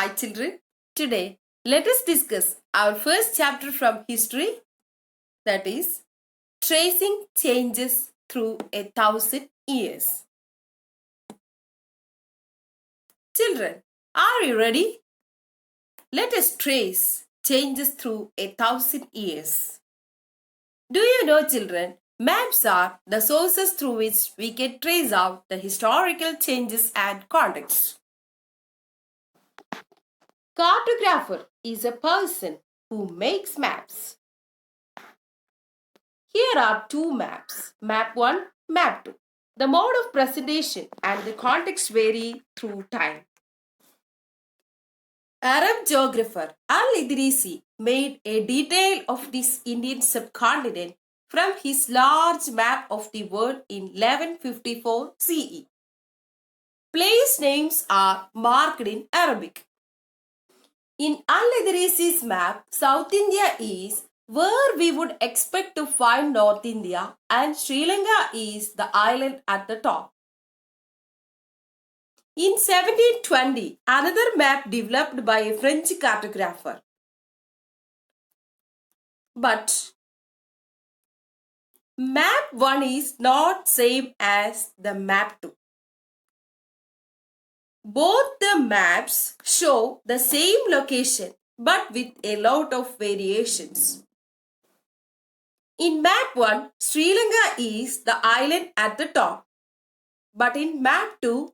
Hi children, today let us discuss our first chapter from history, that is tracing changes through 1,000 years. Children, are you ready? Let us trace changes through 1,000 years. Do you know children, maps are the sources through which we can trace out the historical changes and context. Cartographer is a person who makes maps. Here are two maps, map 1, map 2. The mode of presentation and the context vary through time. Arab geographer Al-Idrisi made a detail of this Indian subcontinent from his large map of the world in 1154 CE. Place names are marked in Arabic. In Al-Idrisi's map, South India is where we would expect to find North India and Sri Lanka is the island at the top. In 1720, another map developed by a French cartographer. But map 1 is not same as the map 2. Both the maps show the same location but with a lot of variations. In map 1, Sri Lanka is the island at the top. But in map 2,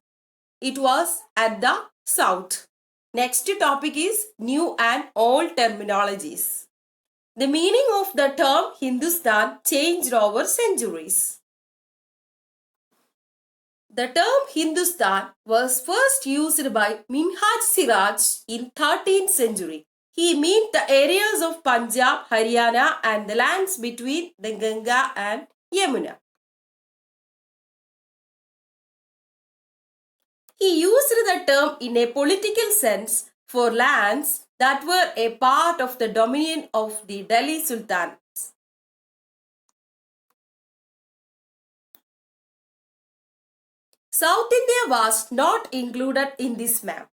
it was at the south. Next topic is new and old terminologies. The meaning of the term Hindustan changed over centuries. The term Hindustan was first used by Minhaj Siraj in 13th century. He meant the areas of Punjab, Haryana and the lands between the Ganga and Yamuna. He used the term in a political sense for lands that were a part of the dominion of the Delhi Sultan. South India was not included in this map.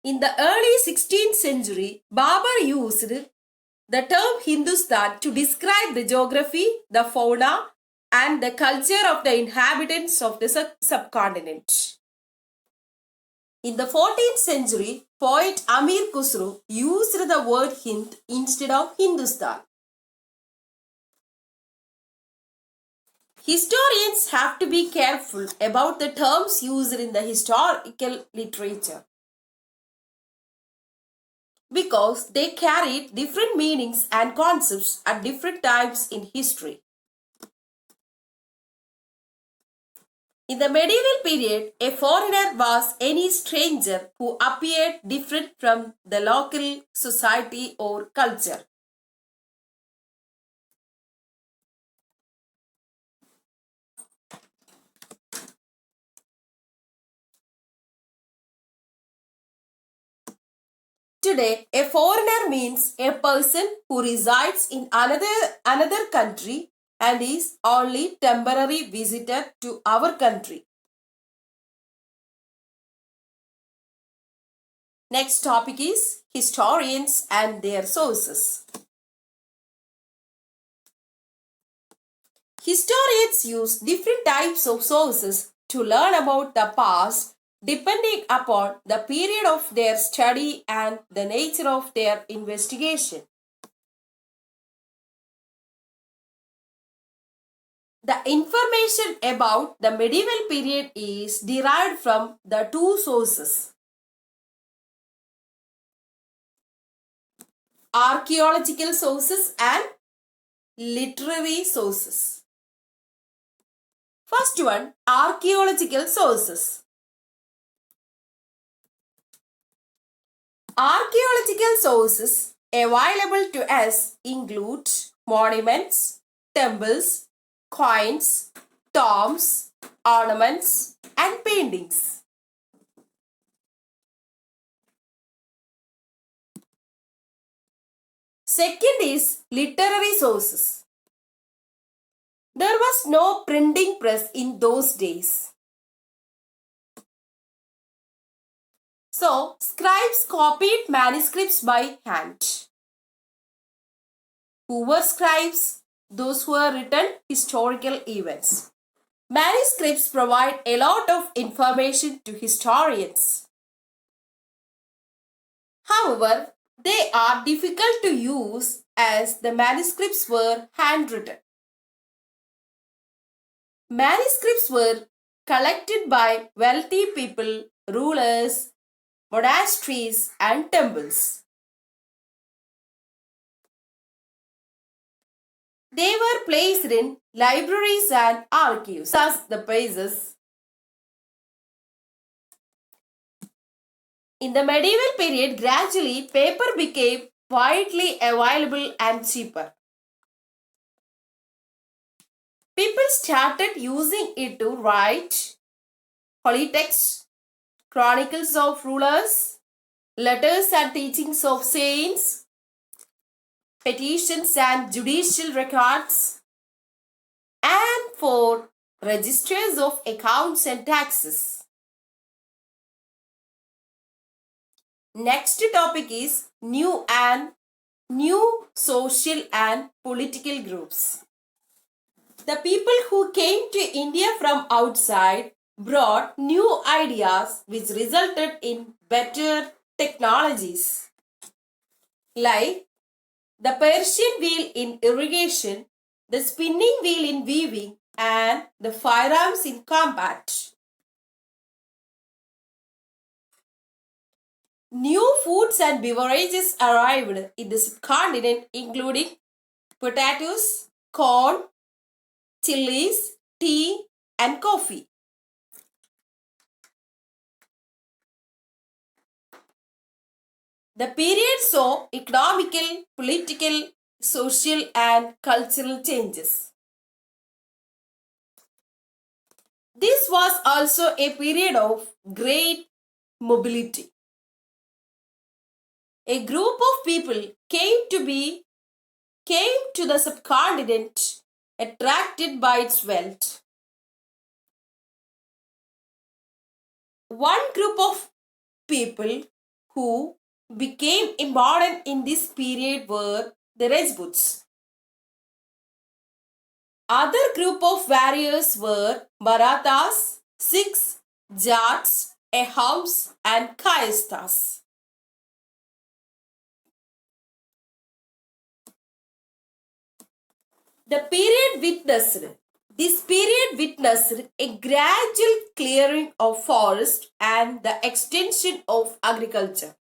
In the early 16th century, Babur used the term Hindustan to describe the geography, the fauna, and the culture of the inhabitants of the subcontinent. In the 14th century, poet Amir Khusro used the word Hind instead of Hindustan. Historians have to be careful about the terms used in the historical literature because they carried different meanings and concepts at different times in history. In the medieval period, a foreigner was any stranger who appeared different from the local society or culture. Today, a foreigner means a person who resides in another country and is only temporary visitor to our country. Next topic is historians and their sources. Historians use different types of sources to learn about the past depending upon the period of their study and the nature of their investigation. The information about the medieval period is derived from the two sources: archaeological sources and literary sources. First one, archaeological sources. Archaeological sources available to us include monuments, temples, coins, tombs, ornaments, and paintings. Second is literary sources. There was no printing press in those days. So, scribes copied manuscripts by hand. Who were scribes? Those who were written historical events. Manuscripts provide a lot of information to historians. However, they are difficult to use as the manuscripts were handwritten. Manuscripts were collected by wealthy people, rulers, monasteries, and temples. They were placed in libraries and archives. Thus, the places. In the medieval period, gradually paper became widely available and cheaper. People started using it to write holy texts, chronicles of rulers, letters and teachings of saints, petitions and judicial records, and for registers of accounts and taxes. Next topic is new social and political groups. The people who came to India from outside brought new ideas which resulted in better technologies like the Persian wheel in irrigation, the spinning wheel in weaving, and the firearms in combat. New foods and beverages arrived in the subcontinent, including potatoes, corn, chilies, tea, and coffee. The period saw economical, political, social, and cultural changes. This was also a period of great mobility. A group of people came to the subcontinent attracted by its wealth. One group of people who became important in this period were the Rajputs. Other group of warriors were Marathas, Sikhs, Jats, Ahams, and Kayasthas. This period witnessed a gradual clearing of forest and the extension of agriculture.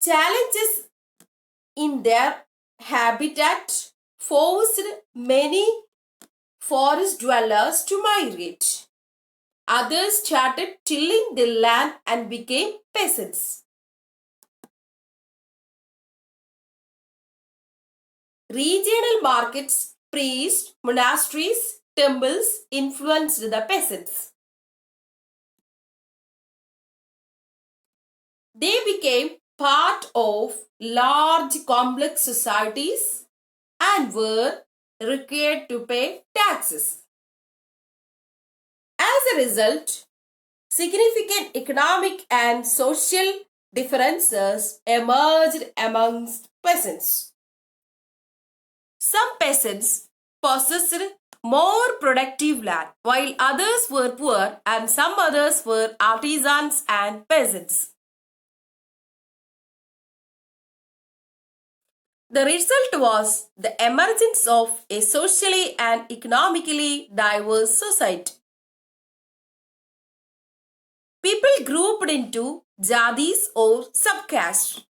Challenges in their habitat forced many forest dwellers to migrate. Others started tilling the land and became peasants. Regional markets, priests, monasteries, temples influenced the peasants. They became part of large complex societies and were required to pay taxes. As a result, significant economic and social differences emerged amongst peasants. Some peasants possessed more productive land, while others were poor and some others were artisans and peasants. The result was the emergence of a socially and economically diverse society. People grouped into jadis or subcastes.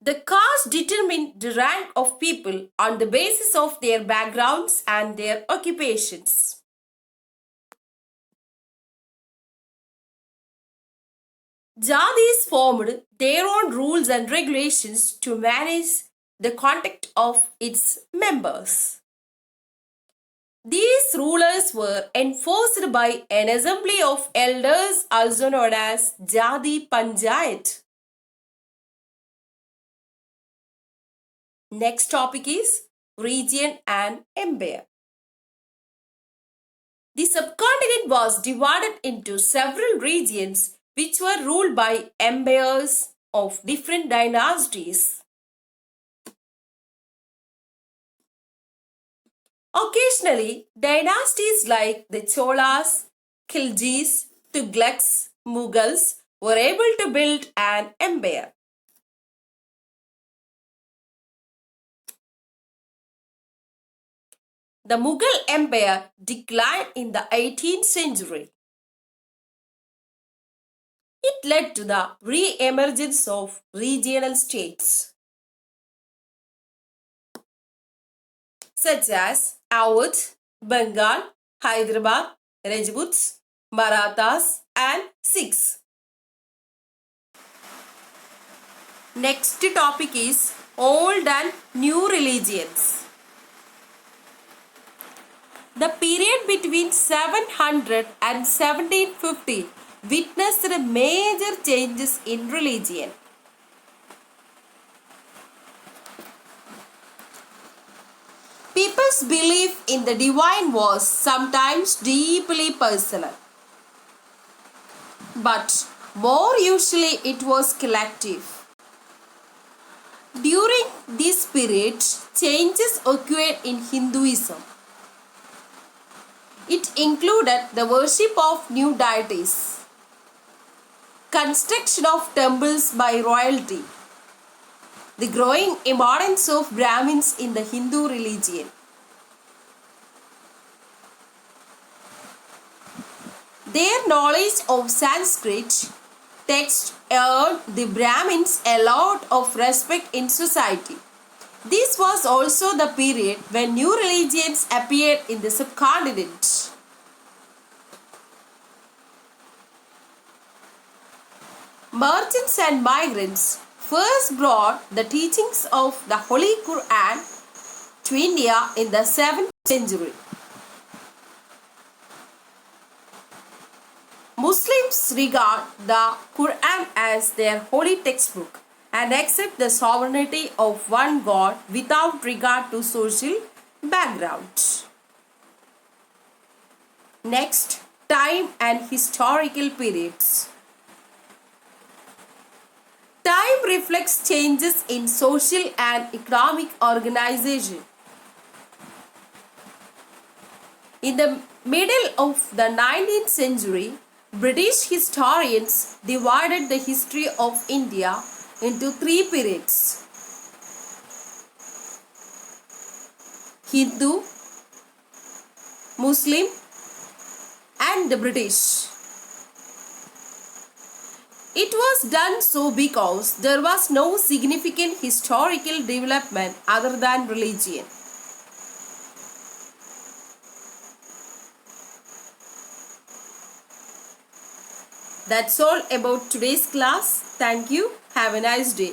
The caste determined the rank of people on the basis of their backgrounds and their occupations. Jadis formed their own rules and regulations to manage the conduct of its members. These rulers were enforced by an assembly of elders, also known as Jadi Panchayat. Next topic is region and empire. The subcontinent was divided into several regions which were ruled by empires of different dynasties. Occasionally, dynasties like the Cholas, Khiljis, Tughlaqs, Mughals were able to build an empire. The Mughal Empire declined in the 18th century. It led to the re-emergence of regional states such as Awadh, Bengal, Hyderabad, Rajputs, Marathas and Sikhs. Next topic is old and new religions. The period between 700 and 1750 witnessed major changes in religion. People's belief in the divine was sometimes deeply personal, but more usually it was collective. During this period, changes occurred in Hinduism. It included the worship of new deities, construction of temples by royalty, the growing importance of Brahmins in the Hindu religion. Their knowledge of Sanskrit text earned the Brahmins a lot of respect in society. This was also the period when new religions appeared in the subcontinent. Merchants and migrants first brought the teachings of the Holy Quran to India in the 7th century. Muslims regard the Quran as their holy textbook and accept the sovereignty of one God without regard to social background. Next, time and historical periods. Time reflects changes in social and economic organization. In the middle of the 19th century, British historians divided the history of India into three periods: Hindu, Muslim and the British. It was done so because there was no significant historical development other than religion. That's all about today's class. Thank you. Have a nice day.